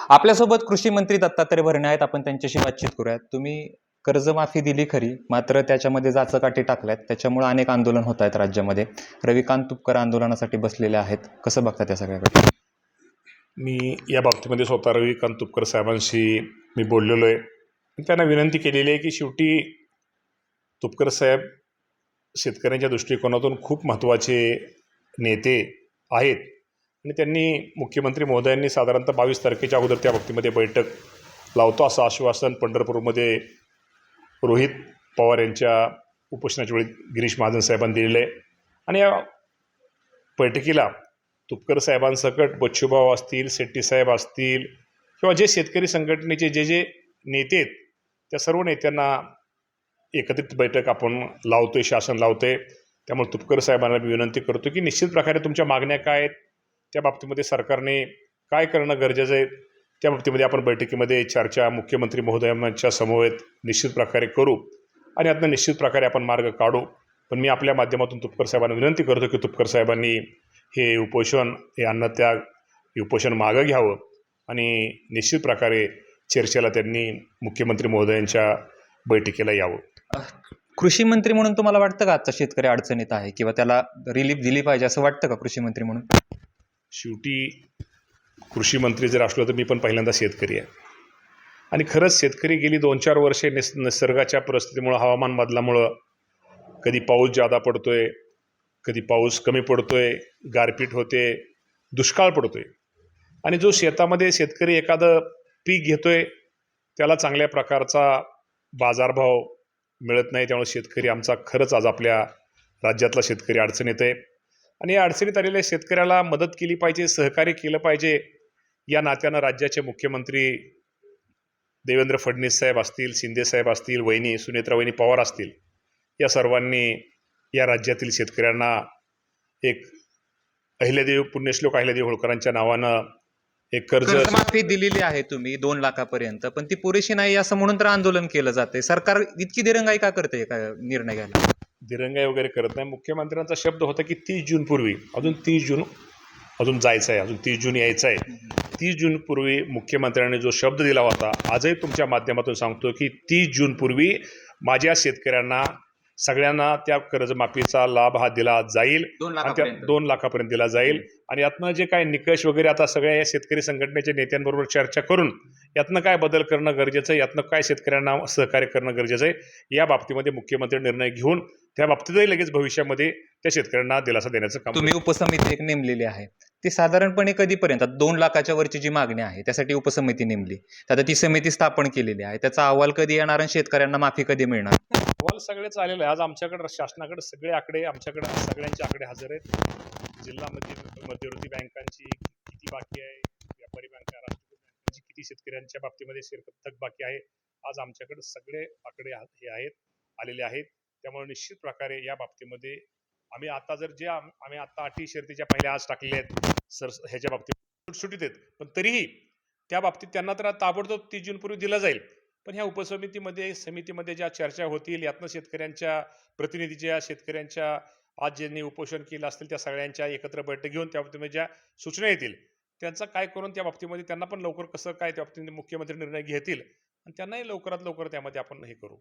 आपल्यासोबत कृषी मंत्री दत्तात्रय भरणे आहेत. आपण त्यांच्याशी बातचीत करूयात. तुम्ही कर्जमाफी दिली खरी, मात्र त्याच्यामध्ये जाचकाठी टाकल्यात. त्याच्यामुळे अनेक आंदोलन होत आहेत राज्यामध्ये. रविकांत तुपकर आंदोलनासाठी बसलेले आहेत. कसं बघता त्या सगळ्याकडे? मी या बाबतीमध्ये स्वतः रविकांत तुपकर साहेबांशी मी बोललेलो आहे. त्यांना विनंती केलेली आहे की शेवटी तुपकर साहेब शेतकऱ्यांच्या दृष्टिकोनातून खूप महत्त्वाचे नेते आहेत आणि त्यांनी मुख्यमंत्री महोदयांनी साधारणतः 22 तारखेच्या अगोदर त्या बाबतीमध्ये बैठक लावतो असं आश्वासन पंढरपूरमध्ये रोहित पवार यांच्या उपोषणाच्या वेळी गिरीश महाजन साहेबांनी दिलेलं आहे. आणि या बैठकीला तुपकर साहेबांसकट बच्चूभाऊ असतील, शेट्टी साहेब असतील किंवा जे शेतकरी संघटनेचे जे नेते आहेत त्या सर्व नेत्यांना एकत्रित बैठक आपण लावतोय, शासन लावतोय. त्यामुळे तुपकर साहेबांना मी विनंती करतो की निश्चित प्रकारे तुमच्या मागण्या काय आहेत, त्या बाबतीमध्ये सरकारने काय करणं गरजेचं आहे, त्या बाबतीमध्ये आपण बैठकीमध्ये चर्चा मुख्यमंत्री महोदयांच्या समवेत निश्चित प्रकारे करू आणि यातनं निश्चित प्रकारे आपण मार्ग काढू. पण मी आपल्या माध्यमातून तुपकर साहेबांना विनंती करतो की तुपकर साहेबांनी हे उपोषण, हे अन्नत्याग, हे उपोषण मागं घ्यावं आणि निश्चित प्रकारे चर्चेला त्यांनी मुख्यमंत्री महोदयांच्या बैठकीला यावं. कृषी मंत्री म्हणून तुम्हाला वाटतं का आजचा शेतकरी अडचणीत आहे किंवा त्याला रिलीफ दिली पाहिजे असं वाटतं का कृषी मंत्री म्हणून? शेवटी कृषी मंत्री जर असलो तर मी पण पहिल्यांदा शेतकरी आहे आणि खरंच शेतकरी गेली 2-4 वर्षे निसर्गाच्या परिस्थितीमुळं, हवामान बदलामुळं कधी पाऊस जादा पडतोय, कधी पाऊस कमी पडतोय, गारपीट होते, दुष्काळ पडतोय आणि जो शेतामध्ये शेतकरी एखादं पीक घेतोय त्याला चांगल्या प्रकारचा बाजारभाव मिळत नाही. त्यामुळे शेतकरी आमचा खरंच आज आपल्या राज्यातला शेतकरी अडचणीत आहे आणि या अडचणीत आलेल्या शेतकऱ्याला मदत केली पाहिजे, सहकार्य केलं पाहिजे. या नात्यानं राज्याचे मुख्यमंत्री देवेंद्र फडणवीस साहेब असतील, शिंदे साहेब असतील, वहिनी सुनेत्रा वहिनी पवार असतील, या सर्वांनी या राज्यातील शेतकऱ्यांना एक अहिल्यादेवी, पुण्यश्लोक अहिल्यादेवी होळकरांच्या नावानं एक कर्जमाफी दिलेली आहे तुम्ही 2 लाखापर्यंत, पण ती पुरेशी नाही असं म्हणून तर आंदोलन केलं जाते. सरकार इतकी दिरंगाई का करते काय निर्णय घ्यायला? दिरंगाई वगैरे करत नाही. मुख्यमंत्र्यांचा शब्द होता की 30 जून पूर्वी, अजून 30 जून अजून जायचं आहे, अजून 30 जून यायचं आहे. 30 जून पूर्वी मुख्यमंत्र्यांनी जो शब्द दिला होता, आजही तुमच्या माध्यमातून सांगतो की 30 जून पूर्वी माझ्या शेतकऱ्यांना सगळ्यांना त्या कर्जमाफीचा लाभ हा दिला जाईल, 2 लाखापर्यंत दिला जाईल. आणि यातनं जे काय निकष वगैरे आता सगळ्या या शेतकरी संघटनेच्या नेत्यांबरोबर चर्चा करून यातनं काय बदल करणं गरजेचं आहे, यातनं काय शेतकऱ्यांना सहकार्य करणं गरजेचं आहे, या बाबतीमध्ये मुख्यमंत्री निर्णय घेऊन त्या बाबतीतही लगेच भविष्यामध्ये त्या शेतकऱ्यांना दिलासा देण्याचं काम. तुम्ही उपसमिती एक नेमलेली आहे, ती साधारणपणे कधीपर्यंत 2 लाखाच्या वरची जी मागणी आहे त्यासाठी उपसमिती नेमली, आता ती समिती स्थापन केलेली आहे, त्याचा अहवाल कधी येणार आणि शेतकऱ्यांना माफी कधी मिळणार? अहवाल सगळेच आलेले आहे. आज आमच्याकडे शासनाकडे सगळे आकडे, आमच्याकडे सगळ्यांचे आकडे हजर आहेत. जिल्हा मध्यवर्ती बँकांची किती बाकी आहे, व्यापारी बँका, राष्ट्रीय बँकांची किती शेतकऱ्यांच्या बाबतीमध्ये थक बाकी आहे, आज आमच्याकडे सगळे आकडे हे आहेत, आलेले आहेत. त्यामुळे निश्चित प्रकारे या बाबतीमध्ये आम्ही आता आम्ही आता अटी शर्तीच्या पहिल्या आज टाकलेल्या आहेत सर, ह्याच्या बाबतीत सुटसुटीत आहेत, पण तरीही त्या बाबतीत त्यांना तर ताबडतोब 30 जून पूर्वी दिला जाईल. पण ह्या समितीमध्ये ज्या चर्चा होतील, यातनं शेतकऱ्यांच्या प्रतिनिधीच्या, शेतकऱ्यांच्या आज ज्यांनी उपोषण केलं असतील त्या सगळ्यांच्या एकत्र बैठक घेऊन त्या बाबतीमध्ये ज्या सूचना येतील त्यांचं काय करून त्या बाबतीमध्ये त्यांना पण लवकर कसं काय त्या बाबतीमध्ये मुख्यमंत्री निर्णय घेतील आणि त्यांनाही लवकरात लवकर त्यामध्ये आपण हे करू.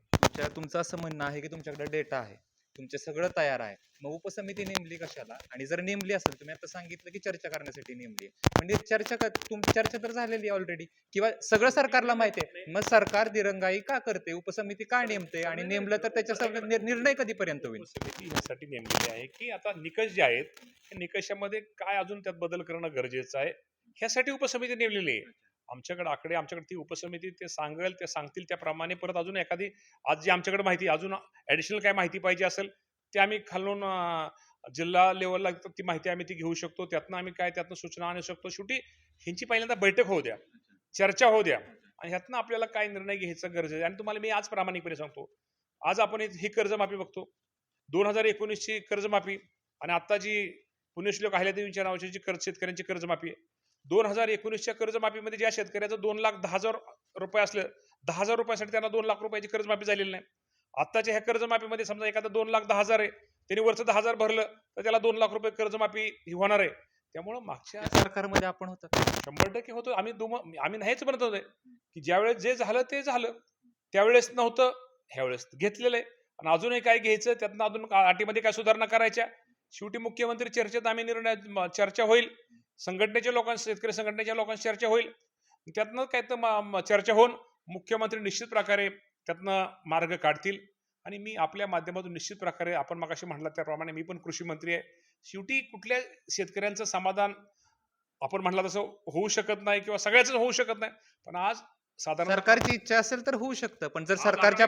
तुमचं असं म्हणणं आहे की तुमच्याकडे डेटा आहे, तुमचं सगळं तयार आहे, मग उपसमिती नेमली कशाला? आणि जर नेमली असेल, तुम्ही आता सांगितलं की चर्चा करण्यासाठी नेमली, म्हणजे चर्चा तर झालेली ऑलरेडी किंवा सगळं सरकारला माहिती आहे, मग सरकार दिरंगाई का करते? उपसमिती का नेमते आणि नेमलं तर त्याच्या निर्णय कधीपर्यंत होईल? उपसमिती यासाठी नेमलेली आहे की आता निकष जे आहेत त्या निकषामध्ये काय अजून त्यात बदल करणं गरजेचं आहे, ह्यासाठी उपसमिती नेमलेली आहे. आमच्याकडे ती उपसमिती ते सांगतील त्याप्रमाणे परत अजून एखादी आज जी आमच्याकडे माहिती अजून ऍडिशनल काय माहिती पाहिजे असेल ते आम्ही खालून जिल्हा लेवलला ती माहिती आम्ही ती घेऊ शकतो, त्यातनं सूचना आणू शकतो. शेवटी ह्यांची पहिल्यांदा बैठक होऊ द्या, चर्चा होऊ द्या आणि ह्यातनं आपल्याला काय निर्णय घ्यायचं गरजेचं आहे. आणि तुम्हाला मी आज प्रामाणिकपणे सांगतो, आज आपण ही कर्जमाफी बघतो, 2019ची कर्जमाफी आणि आता जी पुण्यश्लोक अहिल्यादेवींच्या नावाची जी शेतकऱ्यांची कर्जमाफी आहे, 2019च्या कर्जमाफीमध्ये ज्या शेतकऱ्याचं 2,10,000 रुपये असले, 10,000 रुपयासाठी त्यांना 2 लाख रुपयाची कर्जमाफी झालेली नाही. आताच्या ह्या कर्जमाफीमध्ये समजा एखादा 2,10,000 आहे, त्यांनी वरचं 10,000 भरलं तर त्याला 2 लाख रुपये कर्जमाफी होणार आहे. त्यामुळं मागच्या त्या सरकारमध्ये आपण होतो. 100% होतो. आम्ही नाहीच म्हणत होतो की ज्यावेळेस जे झालं ते झालं, त्यावेळेस नव्हतं, ह्यावेळेस घेतलेलं आहे. आणि अजूनही काय घ्यायचं, त्यातनं अजून अटीमध्ये काय सुधारणा करायच्या. शेवटी मुख्यमंत्री चर्चेत आम्ही चर्चा होईल, संघटनेच्या लोकांशी, शेतकरी संघटनेच्या लोकांशी चर्चा होईल, त्यातनं काय तर चर्चा होऊन मुख्यमंत्री निश्चित प्रकारे त्यातनं मार्ग काढतील. आणि मी आपल्या माध्यमातून निश्चित प्रकारे, आपण मगाशी म्हटलं त्याप्रमाणे, मी पण कृषी मंत्री आहे. शेवटी कुठल्या शेतकऱ्यांचं समाधान आपण म्हटलं तसं होऊ शकत नाही किंवा सगळ्याच होऊ शकत नाही, पण आज साधारण सरकारची इच्छा असेल तर होऊ शकतं, पण जर सरकारच्या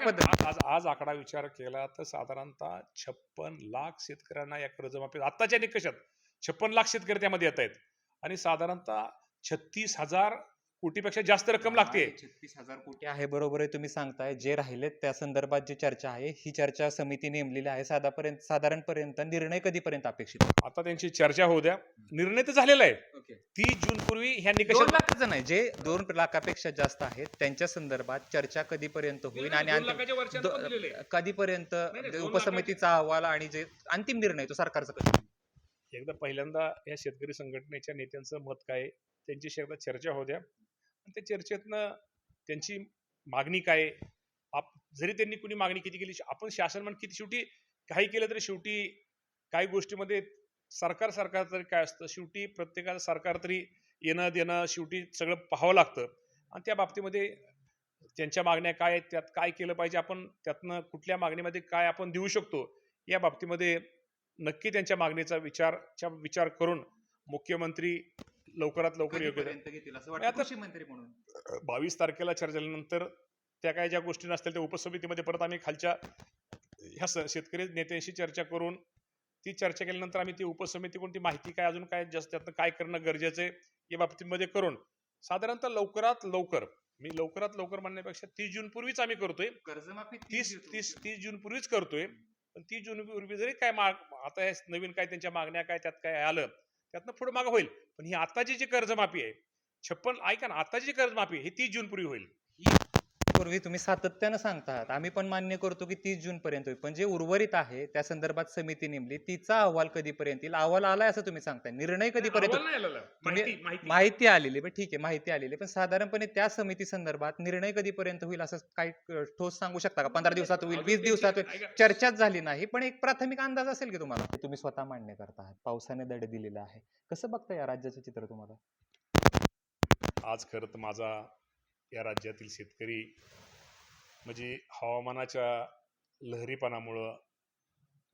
आज आकडा विचार केला तर साधारणतः 56 लाख शेतकऱ्यांना या कर्जमाफी आत्ताच्या निकषात 56 लाख शेतकरी त्यामध्ये येत आहेत. आणि साधारणतः 36,000 कोटीपेक्षा जास्त रक्कम लागते. 36,000 कोटी आहे, बरोबर आहे, तुम्ही सांगताय. जे राहिलेत त्या संदर्भात जी चर्चा आहे, ही चर्चा समिती नेमलेली आहे. साधारणपर्यंत निर्णय कधीपर्यंत अपेक्षित आहे? आता त्यांची चर्चा होऊ द्या, निर्णय तर झालेला आहे. ओके. 30 जून पूर्वी ह्या 2 निकषात लाखाचं नाही, जे 2 लाखापेक्षा जास्त आहेत त्यांच्या संदर्भात चर्चा कधीपर्यंत होईल आणि 2 लाखाच्या वरच्या पण दिलेले आहे. कधीपर्यंत नाही, 2 उपसमितीचा अहवाल आणि जे अंतिम निर्णय तो सरकारचा कधी? एकदा पहिल्यांदा या शेतकरी संघटनेच्या नेत्यांचं मत काय आहे, त्यांच्याशी एकदा चर्चा होऊ द्या. आणि त्या चर्चेतनं त्यांची मागणी काय आहे, जरी त्यांनी कुणी मागणी किती केली, आपण शासन म्हणून किती, शेवटी काही केलं तरी शेवटी काही गोष्टीमध्ये सरकार तरी काय असतं, शेवटी प्रत्येकाचं सरकार तरी येणं देणं शेवटी सगळं पाहावं लागतं. आणि त्या बाबतीमध्ये त्यांच्या मागण्या काय आहेत, त्यात काय केलं पाहिजे, आपण त्यातनं कुठल्या मागणीमध्ये काय आपण देऊ शकतो, या बाबतीमध्ये नक्की त्यांच्या मागणीचा विचार करून मुख्यमंत्री लवकरात लवकर योग्य घेतील असं वाटतं कृषी मंत्री म्हणून? 22 तारखेला चर्चा झाल्यानंतर त्या काय ज्या गोष्टी नसतील त्या उपसमितीमध्ये परत आम्ही खालच्या ह्या शेतकरी नेत्यांशी चर्चा करून, ती चर्चा केल्यानंतर आम्ही ती उपसमिती कोणती माहिती काय, अजून काय जास्त त्यातनं काय करणं गरजेचं आहे या बाबतीमध्ये करून साधारणतः लवकरात लवकर म्हणण्यापेक्षा 30 जून पूर्वीच आम्ही करतोय. कर्जमाफी 30 जून पूर्वीच करतोय. पण 30 जून पूर्वी जरी काय आता हे नवीन काय त्यांच्या मागण्या काय त्यात काय आलं, त्यातनं पुढे मागं होईल. पण ही आताची जी कर्जमाफी आहे 56, ऐका ना, आताची जी कर्जमाफी ही 30 जून पूर्वी होईल. पूर्वी तुम्ही सातत्यानं सांगतात, आम्ही पण मान्य करतो की 30 जून पर्यंत होईल, पण जे उर्वरित आहे त्या संदर्भात समिती नेमली, तिचा अहवाल कधीपर्यंत येईल? अहवाल आलाय असं तुम्ही सांगताय, निर्णय कधीपर्यंत? अहवाल नाही आलेला. माहिती आलेली, पण ठीक आहे, माहिती आलेली, पण साधारणपणे त्या समिती संदर्भात निर्णय कधीपर्यंत होईल असं काही ठोस सांगू शकता का? 15 दिवसात होईल, 20 दिवसात होईल? चर्चाच झाली नाही, पण एक प्राथमिक अंदाज असेल की तुम्हाला? तुम्ही स्वतः मान्य करता, पावसाने दड दिलेला आहे, कसं बघता या राज्याचं चित्र तुम्हाला? आज खरं तर माझा या राज्यातील शेतकरी म्हणजे हवामानाच्या लहरीपणामुळं,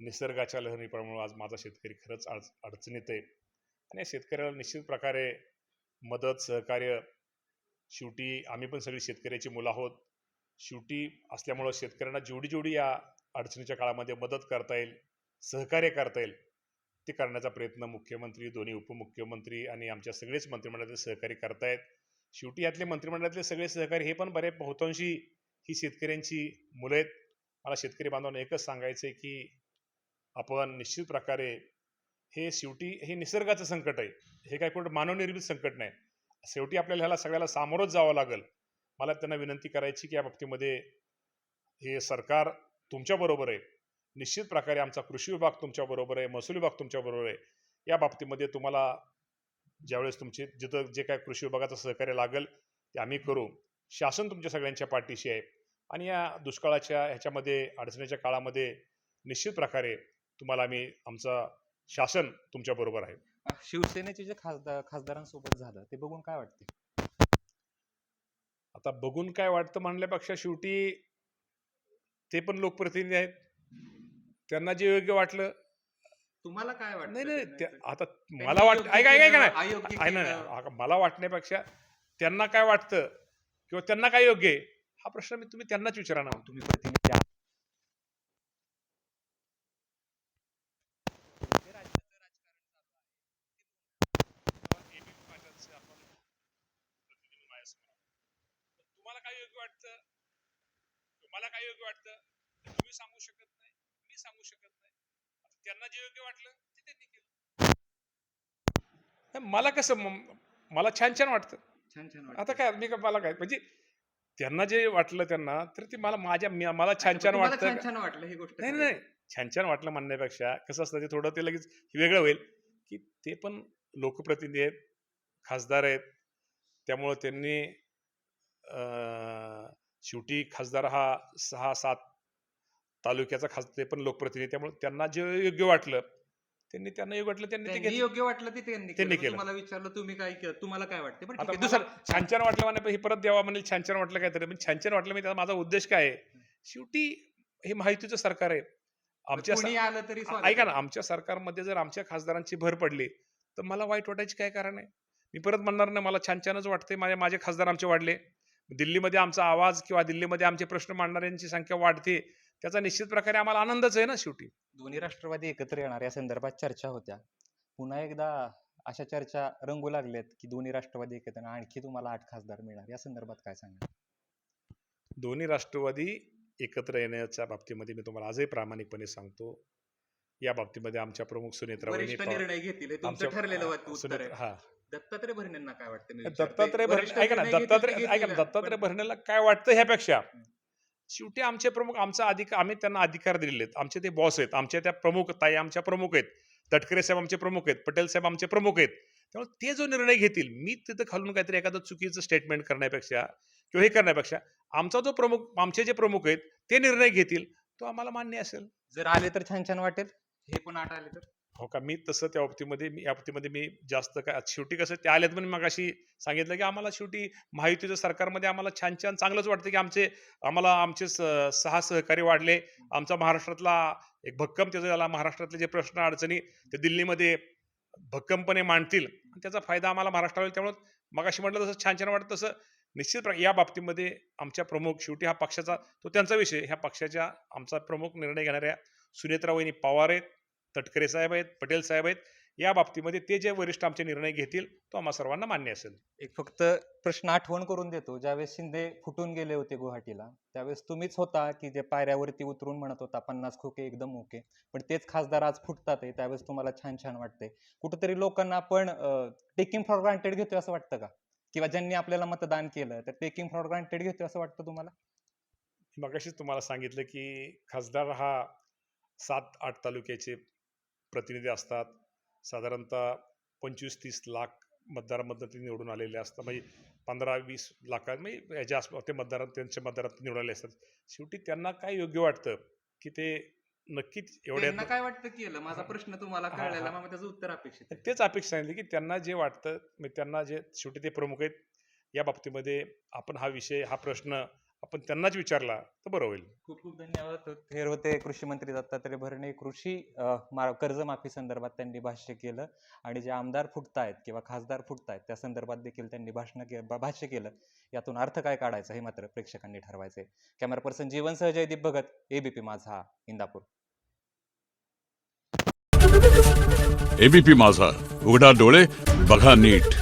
निसर्गाच्या लहरीपणामुळं आज माझा शेतकरी खरंच आज अडचणीत आहे. आणि या शेतकऱ्याला निश्चित प्रकारे मदत, सहकार्य, शेवटी आम्ही पण सगळी शेतकऱ्याची मुलं आहोत. शेवटी असल्यामुळं शेतकऱ्यांना जेवढी या अडचणीच्या काळामध्ये मदत करता येईल, सहकार्य करता येईल, ते करण्याचा प्रयत्न मुख्यमंत्री, दोन्ही उपमुख्यमंत्री आणि आमच्या सगळेच मंत्रिमंडळातले सहकारी करतायत. शेवटी यातले मंत्रिमंडळातले सगळे सहकारी हे पण बहुतांशी ही शेतकऱ्यांची मुलं आहेत. मला शेतकरी बांधवांना एकच सांगायचं आहे की आपण निश्चित प्रकारे शेवटी हे निसर्गाचं संकट आहे, हे काय कुठं मानवनिर्मित संकट नाही. शेवटी आपल्याला ह्याला सगळ्याला सामोरंच जावं लागेल. मला त्यांना विनंती करायची की या बाबतीमध्ये हे सरकार तुमच्याबरोबर आहे. निश्चित प्रकारे आमचा कृषी विभाग तुमच्याबरोबर आहे, महसूल विभाग तुमच्याबरोबर आहे. या बाबतीमध्ये तुम्हाला ज्यावेळेस तुमचे जिथं जे काय कृषी विभागाचं सहकार्य लागेल ते आम्ही करू. शासन तुमच्या सगळ्यांच्या पाठीशी आहे. आणि या दुष्काळाच्या ह्याच्यामध्ये, अडचणीच्या काळामध्ये निश्चित प्रकारे तुम्हाला आमचा शासन तुमच्याबरोबर आहे. शिवसेनेचे जे खासदारांसोबत झालं ते बघून काय वाटते? आता बघून काय वाटतं म्हणल्यापेक्षा शेवटी ते पण लोकप्रतिनिधी आहेत, त्यांना जे योग्य वाटलं. तुम्हाला काय वाटतं? नाही, आता मला वाटतं, ऐका ना, मला वाटण्यापेक्षा त्यांना काय वाटतं किंवा त्यांना काय योग्य आहे हा प्रश्न तुम्ही त्यांनाच विचारा ना. तुम्ही प्रतिनिधी आहात. तुम्हाला काय योग्य वाटतं, तुम्हाला काय योग्य वाटतं तुम्ही सांगू शकत नाही, मी सांगू शकत नाही. त्यांना जे योग्य वाटलं ते त्यांनी केलं. मला कसं, मला छान वाटतं. आता काय मला काय म्हणजे त्यांना जे वाटलं त्यांना, तर ते मला मला छान वाटतं. छान वाटलं ही गोष्ट? नाही, छान वाटलं म्हणण्यापेक्षा कसं असतं, ते थोडं ते लगेच वेगळं होईल की ते पण लोकप्रतिनिधी आहेत, खासदार आहेत. त्यामुळं त्यांनी शेवटी खासदार हा 6-7 तालुक्याचा ते पण लोकप्रतिनिधी, त्यामुळे त्यांना जे योग्य वाटलं त्यांनी ते त्यांनी घेतलं. योग्य वाटलं ते त्यांनी त्यांनी केलं. केलं. तुम्हाला विचारलं तुम्ही काय केलं, तुम्हाला काय वाटतं? बरं ठीक आता आहे, दुसरं दुसरं छान छान वाटलं म्हणे, हे परत द्यावा म्हणेल छान छान वाटलं काहीतरी, पण छान छान वाटलं म्हणजे त्याचा माझा उद्देश काय आहे? शेवटी हे महायुतीचं सरकार आहे. आमच्या कोणी आलं तरी स्वागत ऐका ना, आहे. आमच्या सरकारमध्ये जर आमच्या खासदारांची भर पडली तर मला वाईट वाटायची काय कारण आहे? मी परत म्हणणार नाही, मला छान छानच वाटते. माझे खासदार आमचे वाढले, दिल्लीमध्ये आमचा आवाज किंवा दिल्लीमध्ये आमचे प्रश्न मांडणाऱ्यांची संख्या वाढते, त्याचा निश्चित प्रकारे आम्हाला आनंदच आहे ना. शेवटी दोन्ही राष्ट्रवादी एकत्र येणार या संदर्भात चर्चा होत्या. पुन्हा एकदा अशा चर्चा रंगू लागल्यात की दोन्ही राष्ट्रवादी एकत्र येणार, आणखी तुम्हाला 8 खासदार मिळणार. या संदर्भात काय सांगा? दोन्ही राष्ट्रवादी एकत्र येण्याच्या बाबतीमध्ये मी तुम्हाला आजही प्रामाणिकपणे सांगतो, या बाबतीमध्ये आमच्या प्रमुख सुनेत्रा वहिनी वरिष्ठ निर्णय घेतील, हे तुमचं ठरलेलं उत्तर आहे. हा दत्तात्रय भरणेंना काय वाटतं? मी विचारतोय. दत्तात्रय वरिष्ठ भरणे, ऐका ना, निर्णय घेतील ते ऐका ना, घेतील, दत्तात्रय पण भरणेला काय वाटतं ह्यापेक्षा शेवटी आमचे प्रमुख, आमचा अधिकार, आम्ही त्यांना अधिकार दिलेले आहेत. आमचे ते बॉस आहेत, आमच्या त्या प्रमुख ताई आमच्या प्रमुख आहेत, तटकरे साहेब आमचे प्रमुख आहेत, पटेल साहेब आमचे प्रमुख आहेत. त्यामुळे ते जो निर्णय घेतील, मी तिथं खालून काहीतरी एखादं चुकीचं स्टेटमेंट करण्यापेक्षा किंवा हे करण्यापेक्षा आमचा जो प्रमुख, आमचे जे प्रमुख आहेत ते निर्णय घेतील, तो आम्हाला मान्य असेल. जर आले तर छान छान वाटेल. हे पण 8 आले तर हो का, मी तसं त्या बाबतीमध्ये मी जास्त काय, शेवटी कसं ते आलेत पण मग अशी सांगितलं की आम्हाला शेवटी महायुतीच्या सरकारमध्ये आम्हाला छान छान चांगलंच वाटतं की आमचे 6 सहकारी वाढले. आमचा महाराष्ट्रातला एक भक्कम त्याचा झाला, महाराष्ट्रातले जे प्रश्न अडचणी ते दिल्लीमध्ये भक्कमपणे मांडतील आणि त्याचा फायदा आम्हाला महाराष्ट्राला होईल. त्यामुळे मग अशी म्हटलं तसं छान छान वाटतं, तसं निश्चित या बाबतीमध्ये आमच्या प्रमुख, शेवटी हा पक्षाचा तो त्यांचा विषय, ह्या पक्षाच्या आमचा प्रमुख निर्णय घेणाऱ्या सुनेत्रा वहिनी पवार आहेत, तटकरे साहेब आहेत, पटेल साहेब आहेत. या बाबतीमध्ये ते जे वरिष्ठ आमचे निर्णय घेतील तो आम्हा सर्वांना मान्य असेल. एक फक्त प्रश्न आठवण करून देतो. ज्यावेळेस शिंदे फुटून गेले होते गुवाहाटीला, त्यावेळेस तुम्हीच होता की जे पायऱ्यावरती उतरून म्हणत होता 50 खोके एकदम ओके. पण तेच खासदार आज फुटतात आहे, त्यावेळेस तुम्हाला छान छान वाटतंय. कुठेतरी लोकांना आपण टेकिंग फॉर ग्रांटेड घेतोय असं वाटतं का? किंवा ज्यांनी आपल्याला मतदान केलं तर टेकिंग फॉर ग्रांटेड घेतोय असं वाटतं तुम्हाला? मगाशीच तुम्हाला सांगितलं की खासदार हा 7-8 तालुक्याचे प्रतिनिधी असतात. साधारणतः 25-30 लाख मतदारांमधनं ते निवडून आलेले असतात. म्हणजे 15-20 लाखां म्हणजे याच्या आसपास ते त्यांच्या मतदारात निवडून आले असतात. शेवटी त्यांना काय योग्य वाटतं की ते नक्कीच त्यांना काय वाटतं केलं? माझा प्रश्न तुम्हाला हा, कळलेला, हा. मग त्याचं उत्तर अपेक्षित आहे. तेच अपेक्षा सांगितली की त्यांना जे वाटतं, म्हणजे त्यांना जे शेवटी ते प्रमुख आहेत, या बाबतीमध्ये आपण हा विषय, हा प्रश्न आपण त्यांनाच विचारला तर बरं होईल. खूप खूप धन्यवाद. हे होते कृषी मंत्री दत्तात्रय भरणे. कर्जमाफी संदर्भात त्यांनी भाष्य केलं आणि जे आमदार फुटतायत किंवा खासदार फुटतायत त्या संदर्भात देखील त्यांनी भाष्य केलं. यातून अर्थ काय काढायचा हे मात्र प्रेक्षकांनी ठरवायचंय. कॅमेरा पर्सन जीवनसह जयदीप भगत, एबीपी माझा, इंदापूर. एबीपी माझा, उघडा डोळे बघा नीट.